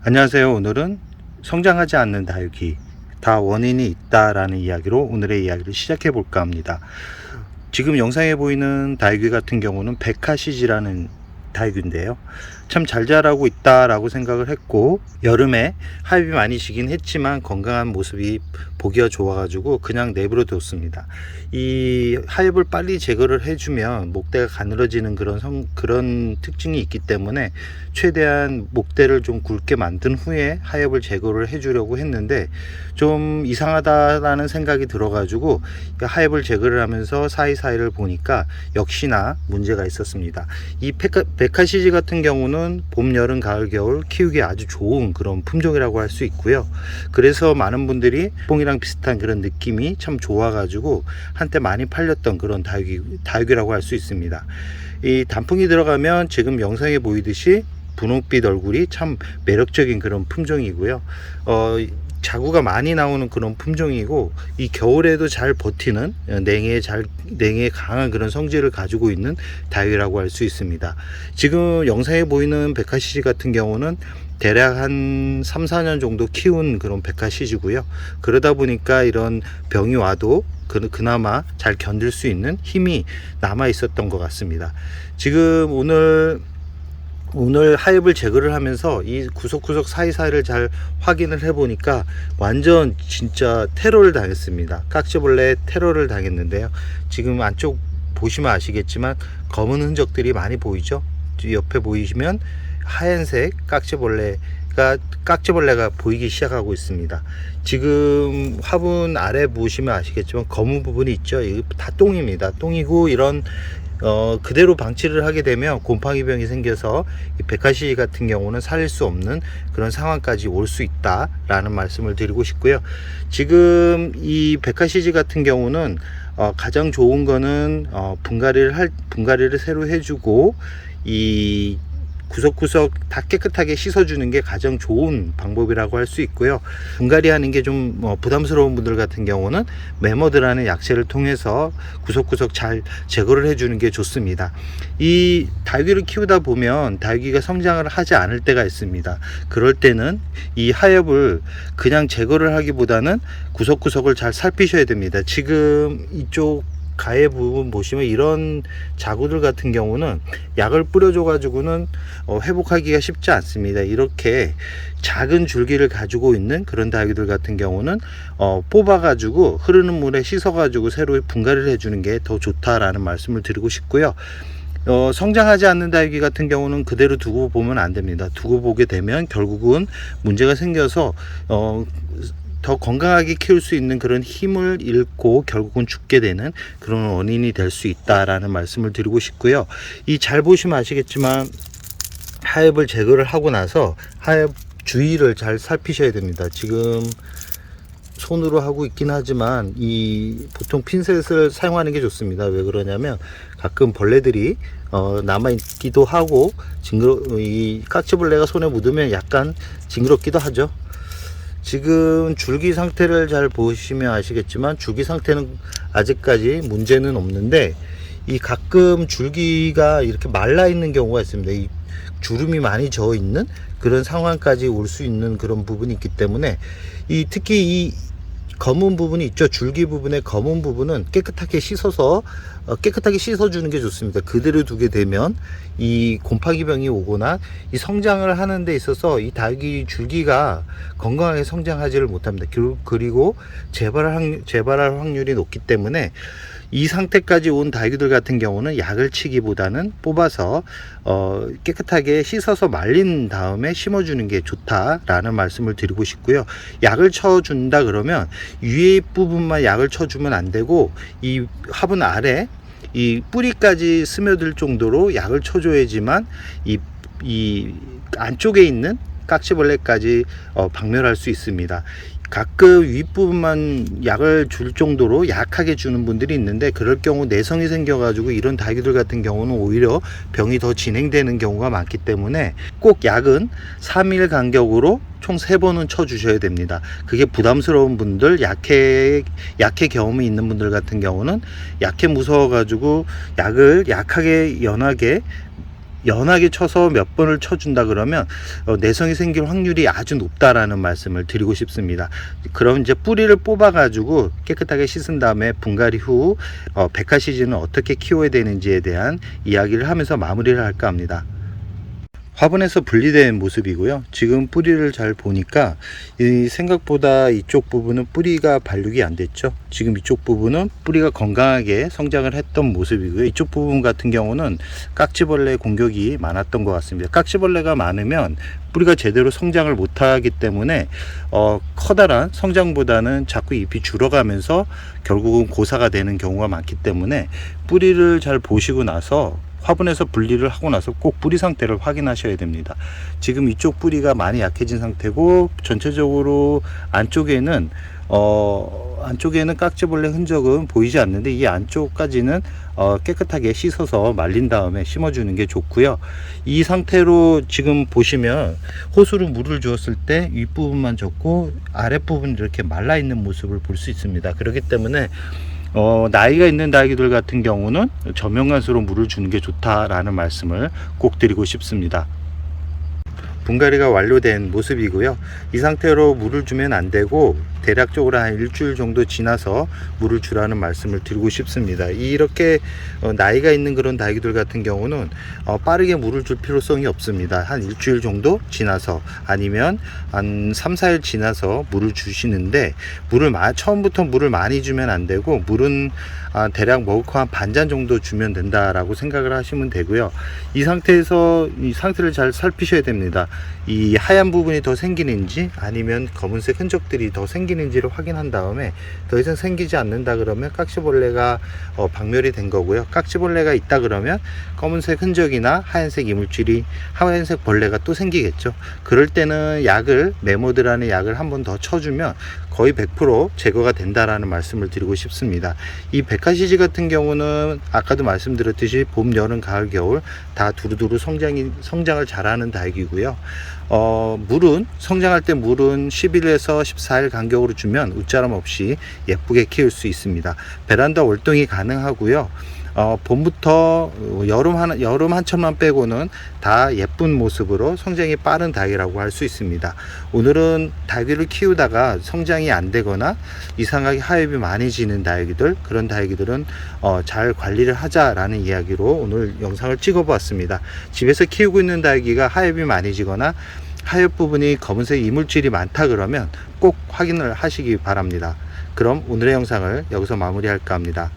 안녕하세요. 오늘은 성장하지 않는 다육이 다 원인이 있다라는 이야기로 오늘의 이야기를 시작해 볼까 합니다. 지금 영상에 보이는 다육이 같은 경우는 백화시지라는 다육인데요. 참 잘 자라고 있다라고 생각을 했고, 여름에 하엽이 많이 지긴 했지만 건강한 모습이 보기가 좋아가지고 그냥 내버려 뒀습니다. 이 하엽을 빨리 제거를 해주면 목대가 가늘어지는 그런 특징이 있기 때문에 최대한 목대를 좀 굵게 만든 후에 하엽을 제거를 해주려고 했는데 좀 이상하다라는 생각이 들어가지고 하엽을 제거를 하면서 사이사이를 보니까 역시나 문제가 있었습니다. 이 백화시지 같은 경우는 봄, 여름, 가을, 겨울 키우기 아주 좋은 그런 품종이라고 할 수 있고요. 그래서 많은 분들이 뽕이랑 비슷한 그런 느낌이 참 좋아가지고 한때 많이 팔렸던 그런 다육이라고 할 수 있습니다. 이 단풍이 들어가면 지금 영상에 보이듯이 분홍빛 얼굴이 참 매력적인 그런 품종이고요. 자구가 많이 나오는 그런 품종이고, 이 겨울에도 잘 버티는 냉해에 강한 그런 성질을 가지고 있는 다육이라고 할 수 있습니다. 지금 영상에 보이는 백화시지 같은 경우는 대략 한 3, 4년 정도 키운 그런 백화시지고요. 그러다 보니까 이런 병이 와도 그나마 잘 견딜 수 있는 힘이 남아 있었던 것 같습니다. 지금 오늘 하엽을 제거를 하면서 이 구석구석 사이사이를 잘 확인을 해 보니까 완전 진짜 테러를 당했습니다. 깍지벌레 테러를 당했는데요. 지금 안쪽 보시면 아시겠지만 검은 흔적들이 많이 보이죠. 옆에 보이시면 하얀색 깍지벌레가 보이기 시작하고 있습니다. 지금 화분 아래 보시면 아시겠지만 검은 부분이 있죠. 이게 다 똥입니다. 똥이고, 이런 그대로 방치를 하게 되면 곰팡이병이 생겨서 이 백화시지 같은 경우는 살릴 수 없는 그런 상황까지 올 수 있다라는 말씀을 드리고 싶고요. 지금 이 백화시지 같은 경우는 가장 좋은 거는 분갈이를 새로 해주고 이 구석구석 다 깨끗하게 씻어주는 게 가장 좋은 방법이라고 할 수 있고요. 분갈이 하는 게 좀 부담스러운 분들 같은 경우는 메머드라는 약재를 통해서 구석구석 잘 제거를 해주는 게 좋습니다. 이 다육이를 키우다 보면 다육이가 성장을 하지 않을 때가 있습니다. 그럴 때는 이 하엽을 그냥 제거를 하기보다는 구석구석을 잘 살피셔야 됩니다. 지금 이쪽 가해 부분 보시면 이런 자구들 같은 경우는 약을 뿌려줘 가지고는 회복하기가 쉽지 않습니다. 이렇게 작은 줄기를 가지고 있는 그런 다육이들 같은 경우는 뽑아 가지고 흐르는 물에 씻어 가지고 새로 분갈이를 해주는 게 더 좋다라는 말씀을 드리고 싶고요. 성장하지 않는 다육이 같은 경우는 그대로 두고 보면 안 됩니다. 두고 보게 되면 결국은 문제가 생겨서 더 건강하게 키울 수 있는 그런 힘을 잃고 결국은 죽게 되는 그런 원인이 될 수 있다라는 말씀을 드리고 싶고요. 이 잘 보시면 아시겠지만 하엽을 제거를 하고 나서 하엽 주위를 잘 살피셔야 됩니다. 지금 손으로 하고 있긴 하지만 보통 핀셋을 사용하는 게 좋습니다. 왜 그러냐면 가끔 벌레들이 남아 있기도 하고 이 깍지벌레가 손에 묻으면 약간 징그럽기도 하죠. 지금 줄기 상태를 잘 보시면 아시겠지만 줄기 상태는 아직까지 문제는 없는데, 이 가끔 줄기가 이렇게 말라 있는 경우가 있습니다. 이 주름이 많이 져 있는 그런 상황까지 올 수 있는 그런 부분이 있기 때문에 특히 이 검은 부분이 있죠. 줄기 부분의 검은 부분은 깨끗하게 씻어주는 게 좋습니다. 그대로 두게 되면 이 곰팡이병이 오거나 이 성장을 하는 데 있어서 이 다육이 줄기가 건강하게 성장하지를 못합니다. 그리고 재발할 확률이 높기 때문에 이 상태까지 온 다육이들 같은 경우는 약을 치기보다는 뽑아서 깨끗하게 씻어서 말린 다음에 심어주는 게 좋다라는 말씀을 드리고 싶고요. 약을 쳐준다 그러면 위에 부분만 약을 쳐주면 안 되고 이 화분 아래 이 뿌리까지 스며들 정도로 약을 쳐줘야지만 이 안쪽에 있는 깍지벌레까지 박멸할 수 있습니다. 가끔 윗부분만 약을 줄 정도로 약하게 주는 분들이 있는데, 그럴 경우 내성이 생겨가지고 이런 다육이들 같은 경우는 오히려 병이 더 진행되는 경우가 많기 때문에 꼭 약은 3일 간격으로 총 3번은 쳐주셔야 됩니다. 그게 부담스러운 분들, 약해 경험이 있는 분들 같은 경우는 약해 무서워가지고 약을 약하게 연하게 연하게 쳐서 몇 번을 쳐준다 그러면 내성이 생길 확률이 아주 높다라는 말씀을 드리고 싶습니다. 그럼 이제 뿌리를 뽑아 가지고 깨끗하게 씻은 다음에 분갈이 후 백화 시즌은 어떻게 키워야 되는지에 대한 이야기를 하면서 마무리를 할까 합니다. 화분에서 분리된 모습이고요. 지금 뿌리를 잘 보니까 이 생각보다 이쪽 부분은 뿌리가 발육이 안 됐죠. 지금 이쪽 부분은 뿌리가 건강하게 성장을 했던 모습이고요. 이쪽 부분 같은 경우는 깍지벌레 공격이 많았던 것 같습니다. 깍지벌레가 많으면 뿌리가 제대로 성장을 못하기 때문에 커다란 성장보다는 자꾸 잎이 줄어가면서 결국은 고사가 되는 경우가 많기 때문에 뿌리를 잘 보시고 나서 화분에서 분리를 하고 나서 꼭 뿌리 상태를 확인하셔야 됩니다. 지금 이쪽 뿌리가 많이 약해진 상태고 전체적으로 안쪽에는 깍지벌레 흔적은 보이지 않는데 이 안쪽까지는 깨끗하게 씻어서 말린 다음에 심어주는 게 좋고요. 이 상태로 지금 보시면 호수로 물을 주었을 때 윗부분만 젖고 아랫부분 이렇게 말라 있는 모습을 볼 수 있습니다. 그렇기 때문에 나이가 있는 다육이들 같은 경우는 저명간수로 물을 주는 게 좋다라는 말씀을 꼭 드리고 싶습니다. 분갈이가 완료된 모습이고요. 이 상태로 물을 주면 안 되고 대략적으로 한 일주일 정도 지나서 물을 주라는 말씀을 드리고 싶습니다. 이렇게 나이가 있는 그런 다육이들 같은 경우는 빠르게 물을 줄 필요성이 없습니다. 한 일주일 정도 지나서 아니면 한 3, 4일 지나서 물을 주시는데 처음부터 물을 많이 주면 안 되고 물은 대략 머그컵 한 반잔 정도 주면 된다라고 생각을 하시면 되고요. 이 상태에서 이 상태를 잘 살피셔야 됩니다. 이 하얀 부분이 더 생기는지 아니면 검은색 흔적들이 더 생기는지를 확인한 다음에 더 이상 생기지 않는다 그러면 깍지벌레가 박멸이 된 거고요. 깍지벌레가 있다 그러면 검은색 흔적이나 하얀색 벌레가 또 생기겠죠. 그럴 때는 메모드라는 약을 한 번 더 쳐주면 거의 100% 제거가 된다라는 말씀을 드리고 싶습니다. 이 백화시즈 같은 경우는 아까도 말씀드렸듯이 봄, 여름, 가을, 겨울 다 두루두루 성장을 잘하는 다육이고요. 성장할 때 물은 10일에서 14일 간격으로 주면 웃자람 없이 예쁘게 키울 수 있습니다. 베란다 월동이 가능하고요. 봄부터 여름 한철만 빼고는 다 예쁜 모습으로 성장이 빠른 다육이라고 할 수 있습니다. 오늘은 다육이를 키우다가 성장이 안 되거나 이상하게 하엽이 많이 지는 다육이들, 그런 다육이들은 잘 관리를 하자라는 이야기로 오늘 영상을 찍어 보았습니다. 집에서 키우고 있는 다육이가 하엽이 많이 지거나 하엽 부분이 검은색 이물질이 많다 그러면 꼭 확인을 하시기 바랍니다. 그럼 오늘의 영상을 여기서 마무리할까 합니다.